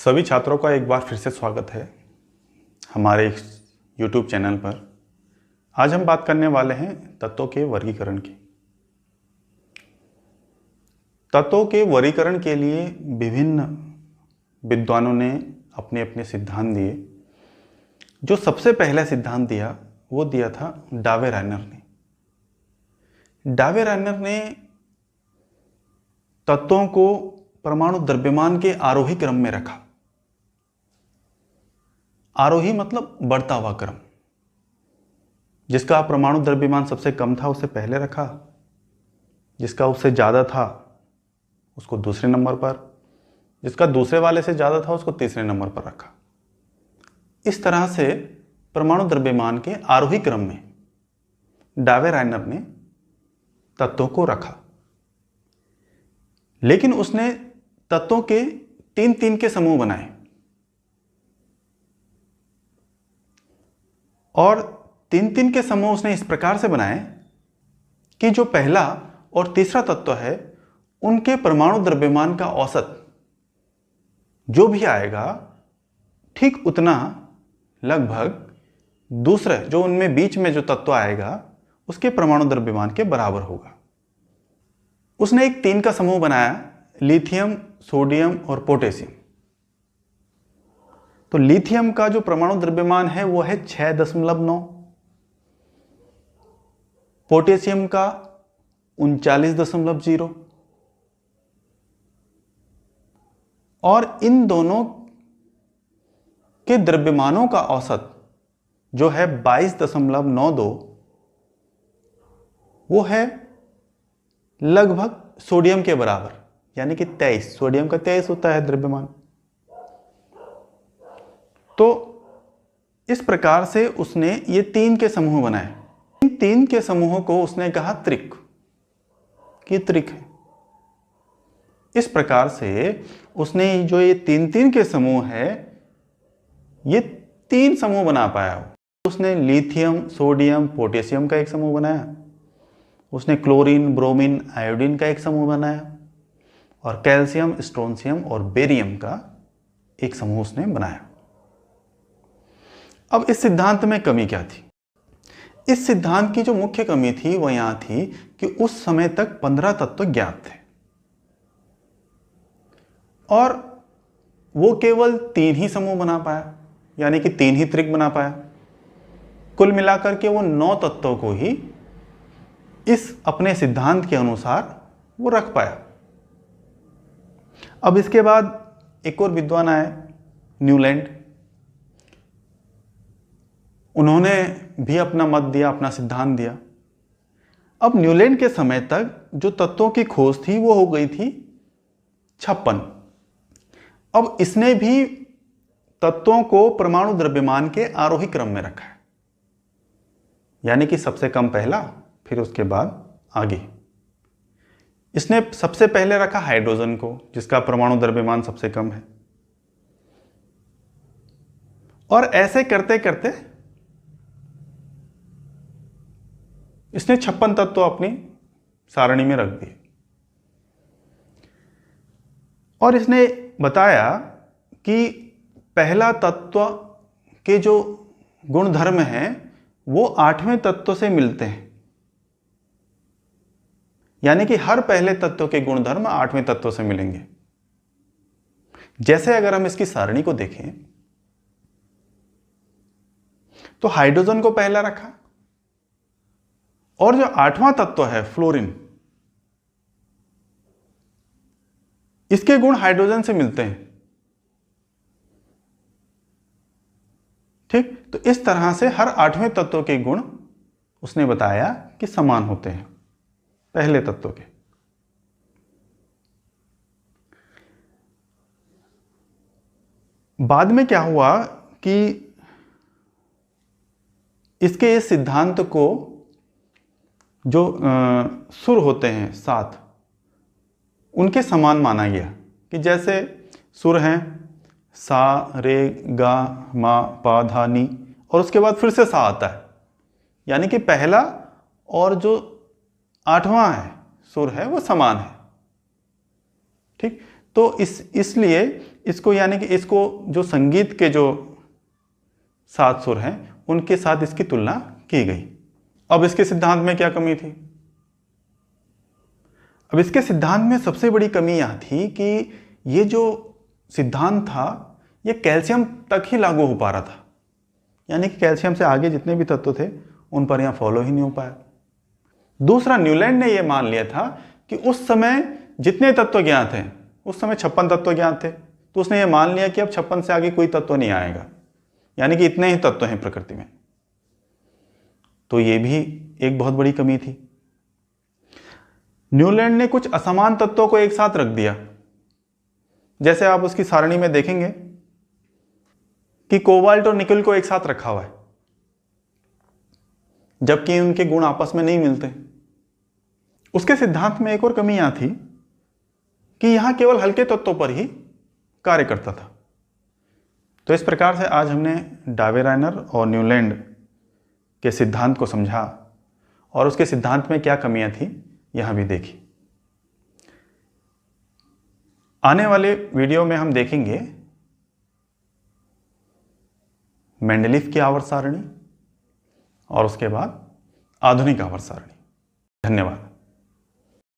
सभी छात्रों का एक बार फिर से स्वागत है हमारे इस YouTube चैनल पर। आज हम बात करने वाले हैं तत्वों के वर्गीकरण की। तत्वों के वर्गीकरण के लिए विभिन्न विद्वानों ने अपने अपने सिद्धांत दिए। जो सबसे पहला सिद्धांत दिया वो दिया था डावे-रायनर ने। डावे-रायनर ने तत्वों को परमाणु द्रव्यमान के आरोही क्रम में रखा। आरोही मतलब बढ़ता हुआ क्रम। जिसका परमाणु द्रव्यमान सबसे कम था उसे पहले रखा, जिसका उससे ज़्यादा था उसको दूसरे नंबर पर, जिसका दूसरे वाले से ज़्यादा था उसको तीसरे नंबर पर रखा। इस तरह से परमाणु द्रव्यमान के आरोही क्रम में डावे-रायनर ने तत्वों को रखा। लेकिन उसने तत्वों के तीन तीन के समूह बनाए और तीन तीन के समूह उसने इस प्रकार से बनाए कि जो पहला और तीसरा तत्व है उनके परमाणु द्रव्यमान का औसत जो भी आएगा ठीक उतना लगभग दूसरे जो उनमें बीच में जो तत्व आएगा उसके परमाणु द्रव्यमान के बराबर होगा। उसने एक तीन का समूह बनाया, लिथियम, सोडियम और पोटेशियम। तो लिथियम का जो परमाणु द्रव्यमान है वो है 6.9, पोटेशियम का 39.0 और इन दोनों के द्रव्यमानों का औसत जो है 22.92 वो है लगभग सोडियम के बराबर, यानी कि 23। सोडियम का 23 होता है द्रव्यमान। तो इस प्रकार से उसने ये तीन के समूह बनाए। इन तीन के समूहों को उसने कहा त्रिक, कि त्रिक है। इस प्रकार से उसने जो ये तीन तीन के समूह है ये तीन समूह बना पाया। उसने लिथियम, सोडियम, पोटेशियम का एक समूह बनाया, उसने क्लोरीन, ब्रोमीन, आयोडीन का एक समूह बनाया और कैल्शियम, स्ट्रोंशियम और बेरियम का एक समूह उसने बनाया। अब इस सिद्धांत में कमी क्या थी? इस सिद्धांत की जो मुख्य कमी थी वो यहां थी कि उस समय तक 15 तत्व ज्ञात थे और वो केवल तीन ही समूह बना पाया, यानी कि तीन ही त्रिक बना पाया। कुल मिलाकर के वो 9 तत्वों को ही इस अपने सिद्धांत के अनुसार वो रख पाया। अब इसके बाद एक और विद्वान आए, न्यूलैंड। उन्होंने भी अपना मत दिया, अपना सिद्धांत दिया। अब न्यूलैंड के समय तक जो तत्वों की खोज थी वो हो गई थी 56। अब इसने भी तत्वों को परमाणु द्रव्यमान के आरोही क्रम में रखा है, यानी कि सबसे कम पहला, फिर उसके बाद आगे। इसने सबसे पहले रखा हाइड्रोजन को, जिसका परमाणु द्रव्यमान सबसे कम है। और ऐसे करते करते इसने 56 तत्व अपनी सारणी में रख दिए और इसने बताया कि पहला तत्व के जो गुणधर्म हैं वो 8वें तत्व से मिलते हैं, यानी कि हर पहले तत्व के गुणधर्म 8वें तत्व से मिलेंगे। जैसे अगर हम इसकी सारणी को देखें तो हाइड्रोजन को पहला रखा और जो 8वां तत्व है फ्लोरीन, इसके गुण हाइड्रोजन से मिलते हैं। ठीक, तो इस तरह से हर 8वें तत्व के गुण उसने बताया कि समान होते हैं पहले तत्व के। बाद में क्या हुआ कि इसके इस सिद्धांत को जो सुर होते हैं 7 उनके समान माना गया, कि जैसे सुर हैं सा, रे, गा, मा, पा, धा, नी और उसके बाद फिर से सा आता है, यानी कि पहला और जो 8वां है सुर है वो समान है। ठीक, तो इसलिए इसको यानी कि इसको जो संगीत के जो 7 सुर हैं उनके साथ इसकी तुलना की गई। अब इसके सिद्धांत में क्या कमी थी? अब इसके सिद्धांत में सबसे बड़ी कमी यह थी कि ये जो सिद्धांत था ये कैल्शियम तक ही लागू हो पा रहा था, यानी कि कैल्शियम से आगे जितने भी तत्व थे उन पर यहाँ फॉलो ही नहीं हो पाया। दूसरा, न्यूलैंड ने यह मान लिया था कि उस समय जितने तत्व ज्ञात हैं, उस समय 56 तत्व ज्ञात थे, तो उसने ये मान लिया कि अब 56 से आगे कोई तत्व नहीं आएगा, यानी कि इतने ही तत्व हैं प्रकृति में। तो ये भी एक बहुत बड़ी कमी थी। न्यूलैंड ने कुछ असमान तत्वों को एक साथ रख दिया, जैसे आप उसकी सारणी में देखेंगे कि कोबाल्ट और निकल को एक साथ रखा हुआ है, जबकि उनके गुण आपस में नहीं मिलते। उसके सिद्धांत में एक और कमी यहां थी कि यहां केवल हल्के तत्वों पर ही कार्य करता था। तो इस प्रकार से आज हमने डावेराइनर और न्यूलैंड के सिद्धांत को समझा और उसके सिद्धांत में क्या कमियां थी यहां भी देखी। आने वाले वीडियो में हम देखेंगे मेंडलीफ की आवर्त सारणी और उसके बाद आधुनिक आवर्त सारणी। धन्यवाद।